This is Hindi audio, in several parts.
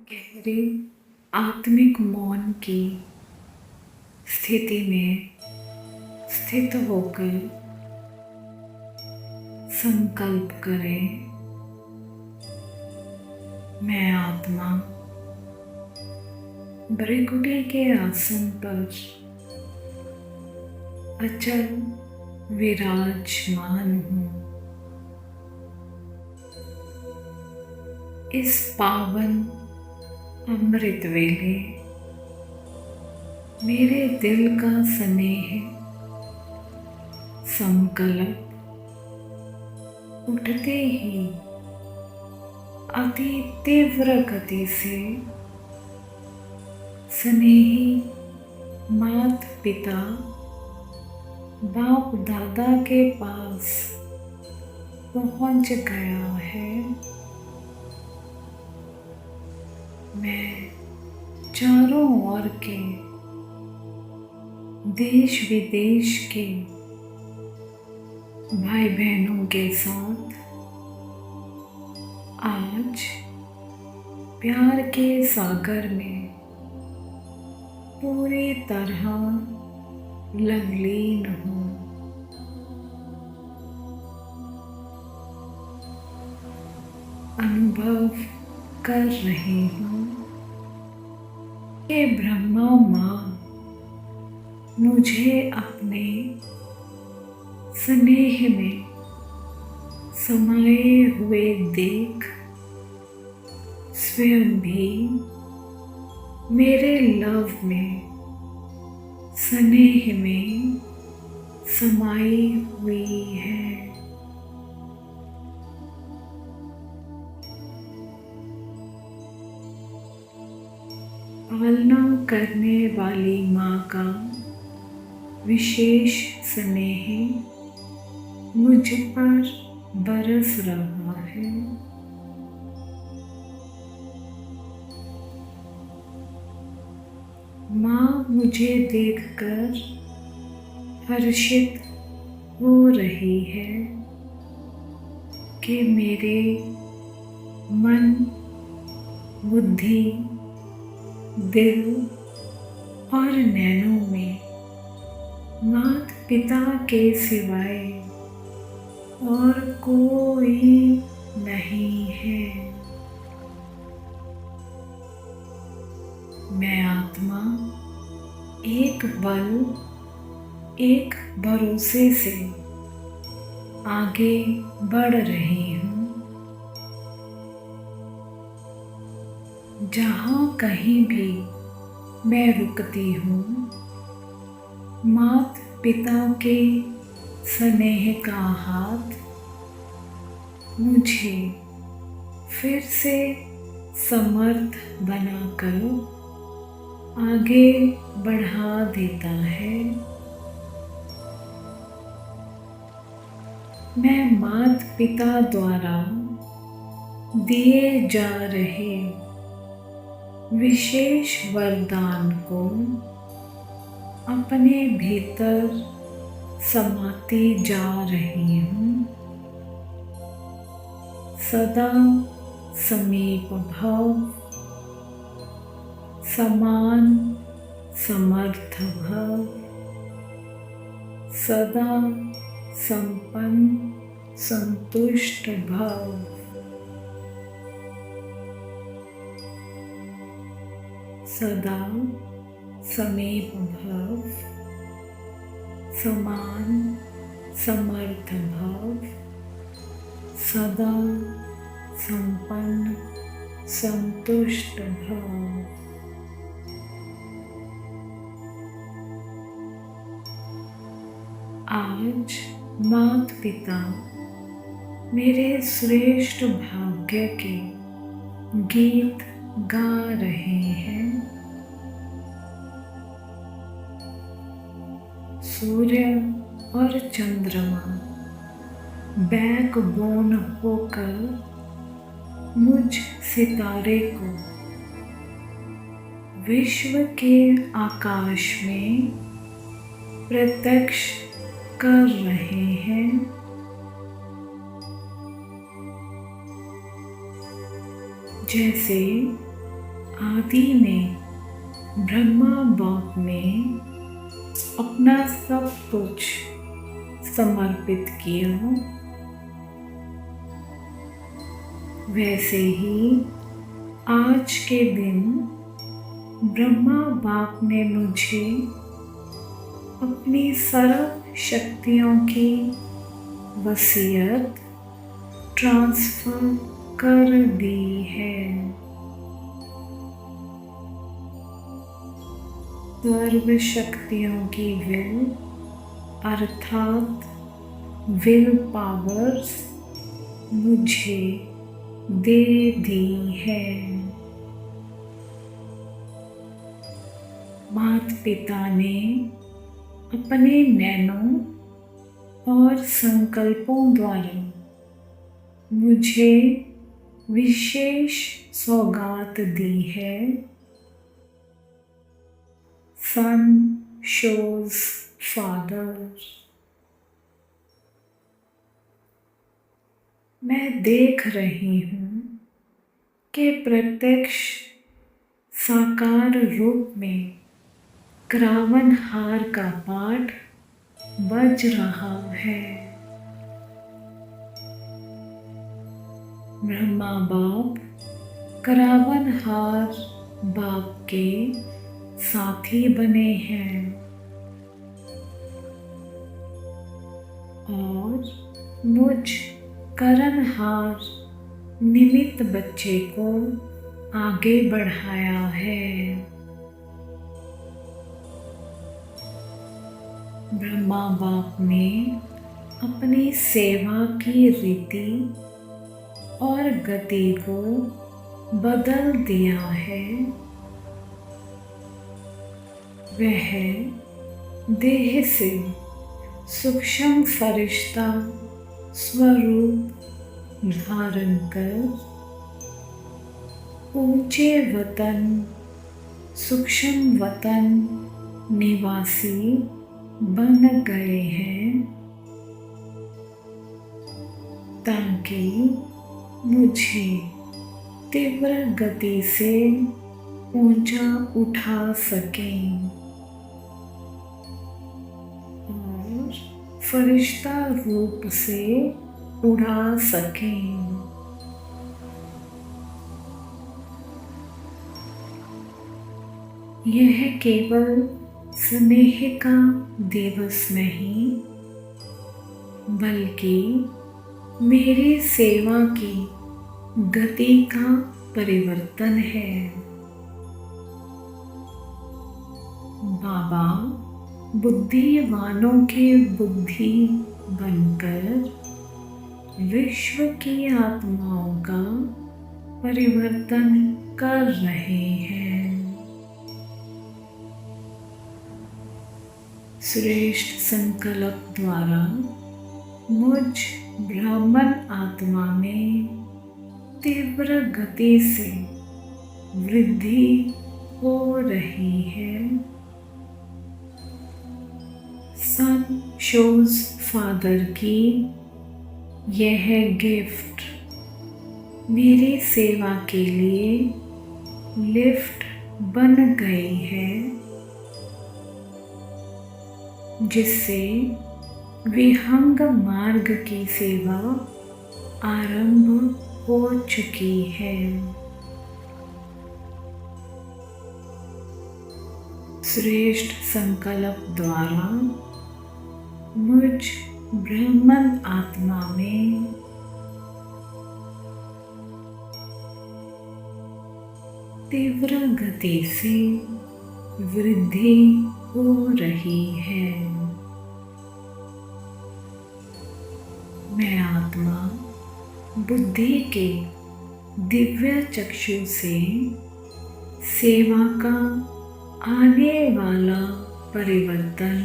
गहरे आत्मिक मौन की स्थिति में स्थित होकर संकल्प करें, मैं आत्मा भृकुटी के आसन पर अचल विराजमान हूँ। इस पावन अमृत वेले मेरे दिल का स्नेह संकल्प उठते ही अति तीव्र गति से स्नेही माता पिता बाप दादा के पास पहुंच गया है। मैं चारों ओर के देश विदेश के भाई बहनों के साथ आज प्यार के सागर में पूरी तरह लवलीन हूँ। अनुभव कर रही हूँ कि ब्रह्मा माँ मुझे अपने स्नेह में समाये हुए देख स्वयं भी मेरे लव में स्नेह में समाई हुई है। पालना करने वाली माँ का विशेष स्नेह मुझ पर बरस रहा है। माँ मुझे देखकर हर्षित हो रही है कि मेरे मन, बुद्धि, दिल और नैनों में माता पिता के सिवाय और कोई नहीं है। मैं आत्मा एक बल, एक भरोसे से आगे बढ़ रही हूँ। जहाँ कहीं भी मैं रुकती हूँ, माता पिता के स्नेह का हाथ मुझे फिर से समर्थ बनाकर आगे बढ़ा देता है। मैं माता पिता द्वारा दिए जा रहे विशेष वरदान को अपने भीतर समाती जा रही हूँ। सदा समीप भव, समान समर्थ भव, सदा संपन्न संतुष्ट भव। सदा समीप भव, समान समर्थ भव, सदा संपन्न संतुष्ट भव। आज माता पिता मेरे श्रेष्ठ भाग्य के गीत गा रहे हैं। सूर्य और चंद्रमा बैकबोन होकर मुझ सितारे को विश्व के आकाश में प्रत्यक्ष कर रहे हैं। जैसे आदि में ब्रह्मा बाप ने अपना सब कुछ समर्पित किया, वैसे ही आज के दिन ब्रह्मा बाप ने मुझे अपनी सर्व शक्तियों की वसीयत ट्रांसफर कर दी है। सर्व शक्तियों की विल अर्थात विल पावर्स मुझे दे दी है। माता पिता ने अपने नैनों और संकल्पों द्वारा मुझे विशेष सौगात दी है। सन शोज फादर। मैं देख रही हूँ कि प्रत्यक्ष साकार रूप में क्रावनहार का पाठ बज रहा है। ब्रह्मा बाप क्रावनहार बाप के साथी बने हैं और मुझ करणहार निमित्त बच्चे को आगे बढ़ाया है। ब्रह्मा बाप ने अपनी सेवा की रीति और गति को बदल दिया है। वह देह से सूक्ष्म फरिश्ता स्वरूप धारण कर ऊंचे वतन सूक्ष्म वतन निवासी बन गए हैं, ताकि मुझे तीव्र गति से ऊंचा उठा सकें और फरिश्ता रूप से उड़ा सकें। यह केवल स्नेह का दिवस नहीं, बल्कि मेरी सेवा की गति का परिवर्तन है। बाबा बुद्धिवानों की बुद्धि बनकर विश्व की आत्माओं का परिवर्तन कर रहे हैं। श्रेष्ठ संकल्प द्वारा मुझ ब्राह्मण आत्मा में तीव्र गति से वृद्धि हो रही है। सन शोज फादर की यह गिफ्ट मेरी सेवा के लिए लिफ्ट बन गई है, जिससे विहंग मार्ग की सेवा आरंभ हो चुकी है। श्रेष्ठ संकल्प द्वारा मुझ ब्राह्मण आत्मा में तीव्र गति से वृद्धि हो रही है। मैं आत्मा बुद्धि के दिव्य चक्षु से सेवा का आने वाला परिवर्तन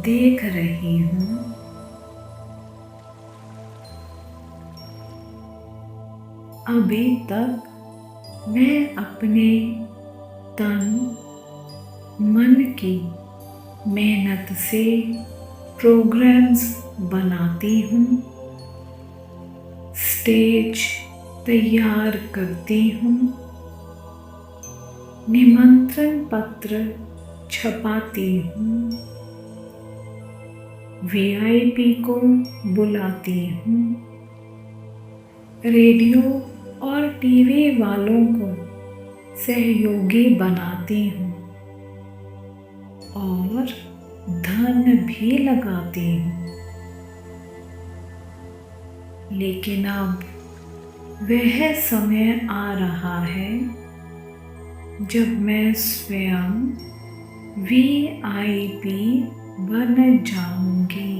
देख रही हूँ। अभी तक मैं अपने तन मन की मेहनत से प्रोग्राम्स बनाती हूँ, स्टेज तैयार करती हूँ निमंत्रण पत्र छपाती हूँ, वीआईपी को बुलाती हूँ, रेडियो और टीवी वालों को सहयोगी बनाती हूँ और धन भी लगाती हूँ। लेकिन अब वह समय आ रहा है जब मैं स्वयं वीआईपी बन जाऊंगी।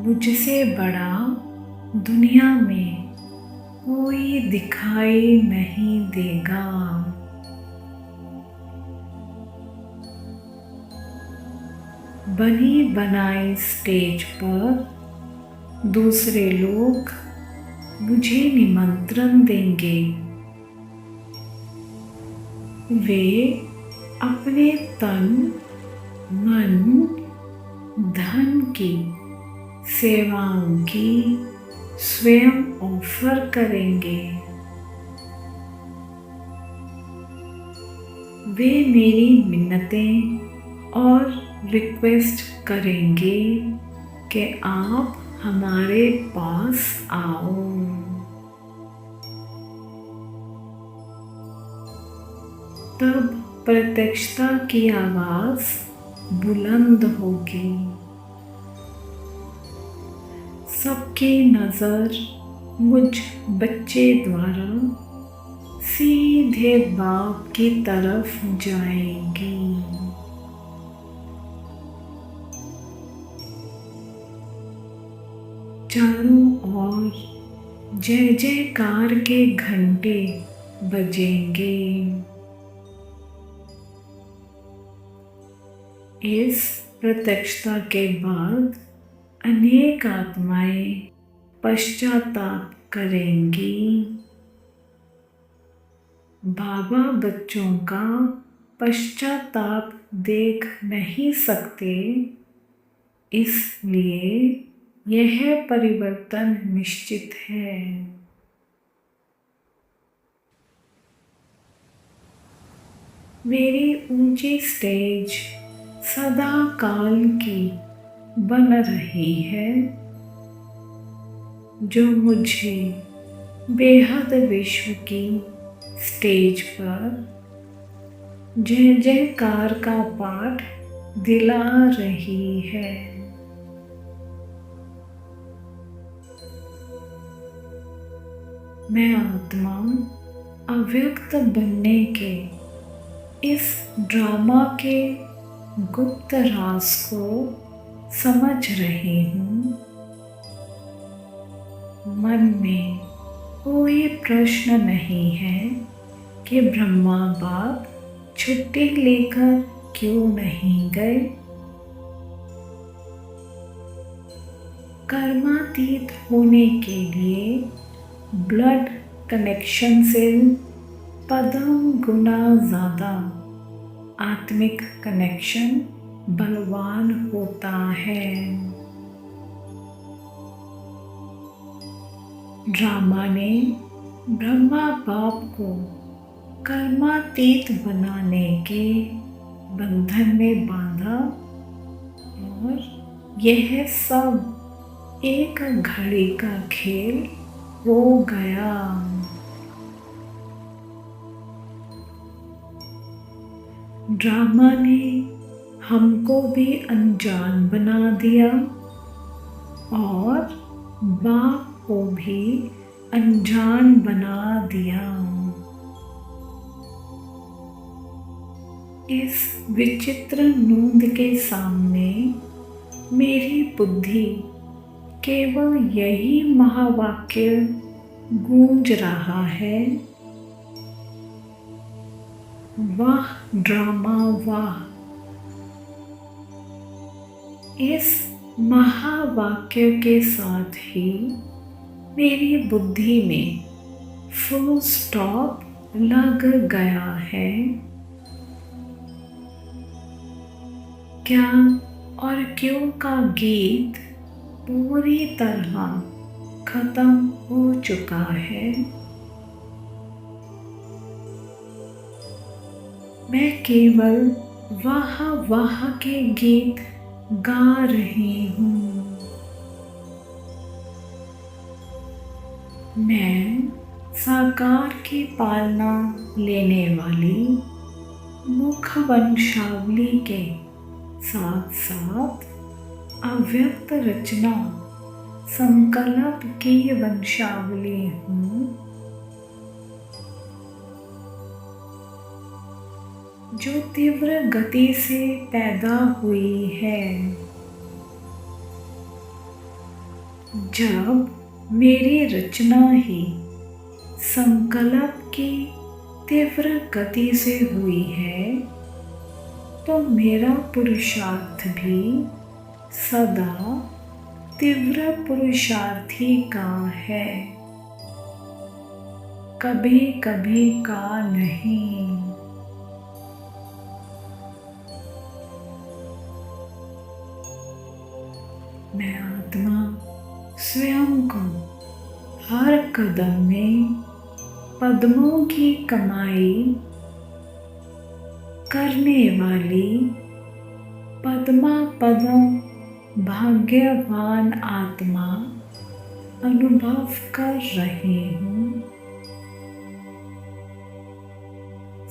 मुझसे बड़ा दुनिया में कोई दिखाई नहीं देगा। बनी बनाई स्टेज पर दूसरे लोग मुझे निमंत्रण देंगे। वे अपने तन, मन, धन की सेवाओं की स्वयं ऑफर करेंगे। वे मेरी मिन्नतें और रिक्वेस्ट करेंगे कि आप हमारे पास आओ। तब प्रत्यक्षता की आवाज बुलंद होगी। सबकी नजर मुझ बच्चे द्वारा सीधे बाप की तरफ जाएगी। चारों ओर जय जयकार के घंटे बजेंगे। इस प्रत्यक्षता के बाद अनेक आत्माएं पश्चाताप करेंगी। बाबा बच्चों का पश्चाताप देख नहीं सकते, इसलिए यह परिवर्तन निश्चित है। मेरी ऊंची स्टेज सदा काल की बन रही है, जो मुझे बेहद विश्व की स्टेज पर जय जयकार का पाठ दिला रही है। मैं आत्मा अव्यक्त बनने के इस ड्रामा के गुप्त राज को समझ रही हूँ। मन में कोई प्रश्न नहीं है कि ब्रह्मा बाप छुट्टी लेकर क्यों नहीं गए। कर्मातीत होने के लिए ब्लड कनेक्शन से पदम गुना ज़्यादा आत्मिक कनेक्शन बलवान होता है। ड्रामा ने ब्रह्मा बाप को कर्मातीत बनाने के बंधन में बांधा और यह सब एक घड़ी का खेल हो गया। ड्रामा ने हमको भी अनजान बना दिया और बाप को भी अनजान बना दिया। इस विचित्र नूंद के सामने मेरी बुद्धि केवल यही महावाक्य गूंज रहा है, वाह ड्रामा वाह। इस महावाक्य के साथ ही मेरी बुद्धि में फुल स्टॉप लग गया है। क्या और क्यों का गीत पूरी तरह खत्म हो चुका है। मैं केवल वाह वाह के गीत गा रही हूँ। मैं साकार की पालना लेने वाली मुख वंशावली के साथ साथ अव्यक्त रचना संकल्प की वंशावली हूँ, जो तीव्र गति से पैदा हुई है। जब मेरी रचना ही संकल्प की तीव्र गति से हुई है, तो मेरा पुरुषार्थ भी सदा तीव्र पुरुषार्थी का है, कभी कभी का नहीं। मैं आत्मा स्वयं को हर कदम में पद्मों की कमाई करने वाली पद्मा पदम भाग्यवान आत्मा अनुभव कर रही हूँ।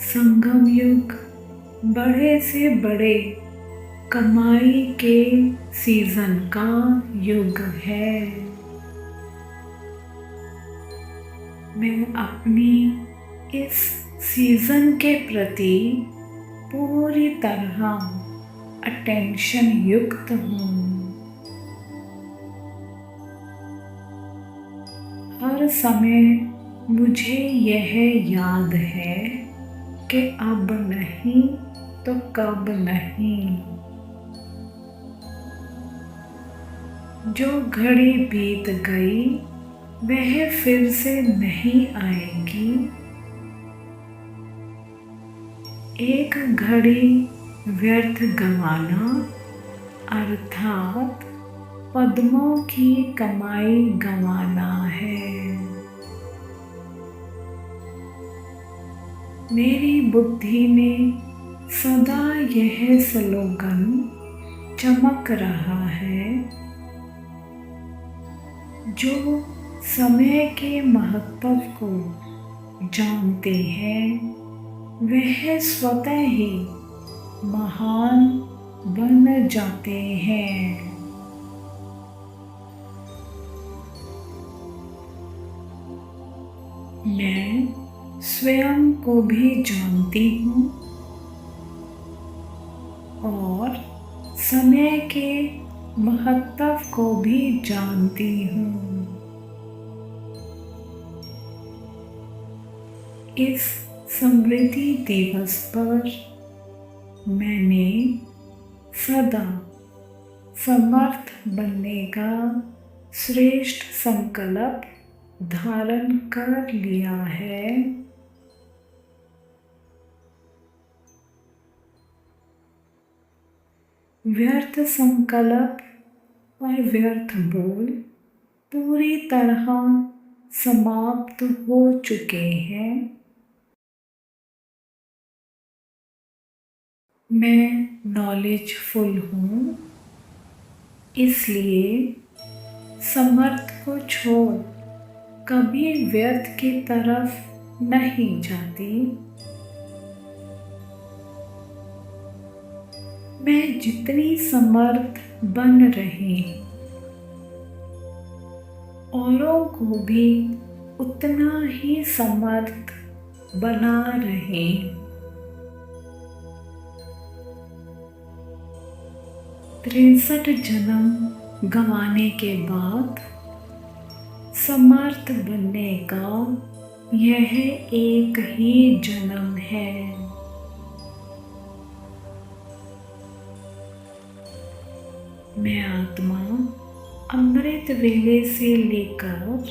संगम युग बड़े से बड़े कमाई के सीजन का युग है। मैं अपनी इस सीजन के प्रति पूरी तरह अटेंशन युक्त हूँ। हर समय मुझे यह याद है कि अब नहीं तो कब नहीं। जो घड़ी बीत गई वह फिर से नहीं आएगी। एक घड़ी व्यर्थ गंवाना अर्थात पद्मों की कमाई गंवाना है। मेरी बुद्धि में सदा यह स्लोगन चमक रहा है, जो समय के महत्व को जानते हैं वह स्वतः ही महान बन जाते हैं। मैं स्वयं को भी जानती हूँ और समय के महत्व को भी जानती हूँ। इस समृद्धि दिवस पर मैंने सदा समर्थ बनने का श्रेष्ठ संकल्प धारण कर लिया है। व्यर्थ संकल्प और व्यर्थ बोल पूरी तरह समाप्त हो चुके हैं। मैं नॉलेजफुल हूँ, इसलिए समर्थ को छोड़ कभी व्यर्थ की तरफ नहीं जाती। मैं जितनी समर्थ बन रही औरों को भी उतना ही समर्थ बना रही। 63 जन्म गंवाने के बाद समर्थ बनने का यह एक ही जन्म है। मैं आत्मा अमृत वेले से लेकर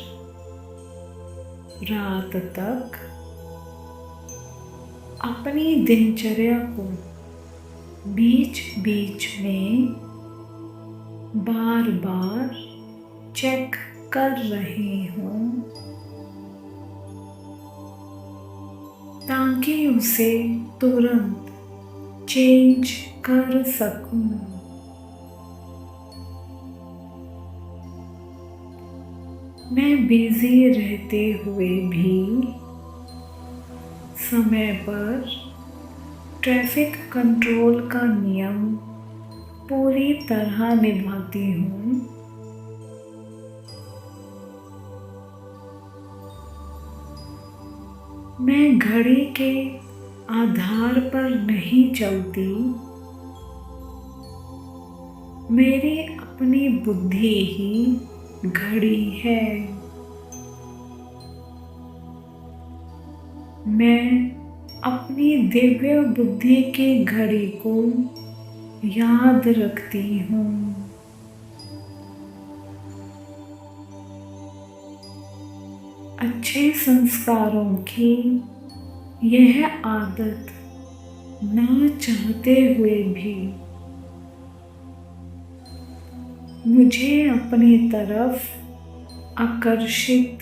रात तक अपनी दिनचर्या को बीच बीच में बार बार चेक कर रही हूँ ताकि उसे तुरंत चेंज कर सकूं। मैं बिजी रहते हुए भी समय पर ट्रैफिक कंट्रोल का नियम पूरी तरह निभाती हूँ। मैं घड़ी के आधार पर नहीं चलती, मेरी अपनी बुद्धि ही घड़ी है। मैं अपनी दिव्य बुद्धि की घड़ी को याद रखती हूँ। अच्छे संस्कारों की यह आदत ना चाहते हुए भी मुझे अपनी तरफ आकर्षित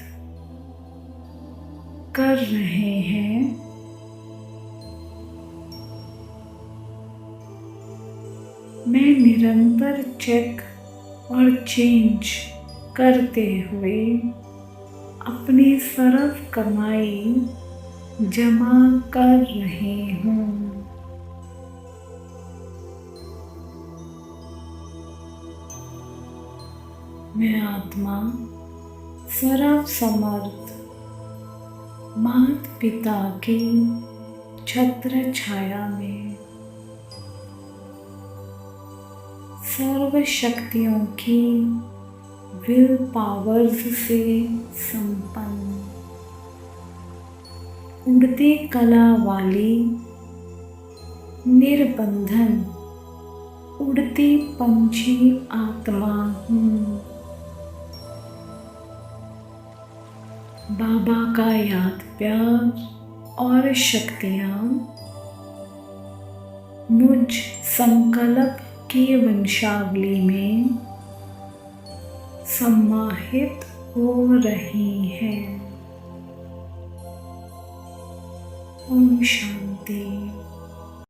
कर रहे हैं। मैं निरंतर चेक और चेंज करते हुए अपनी सरफ कमाई जमा कर रही हूँ। मैं आत्मा सर्व समर्थ माता पिता की छत्र छाया में सर्व शक्तियों की विल पावर्स से संपन्न उड़ती कला वाली निर्बंधन उड़ती पंछी आत्मा हूँ। बाबा का याद प्यार और शक्तियाँ मुझ संकल्प की वंशावली में समाहित हो रही हैं। ओम शांति।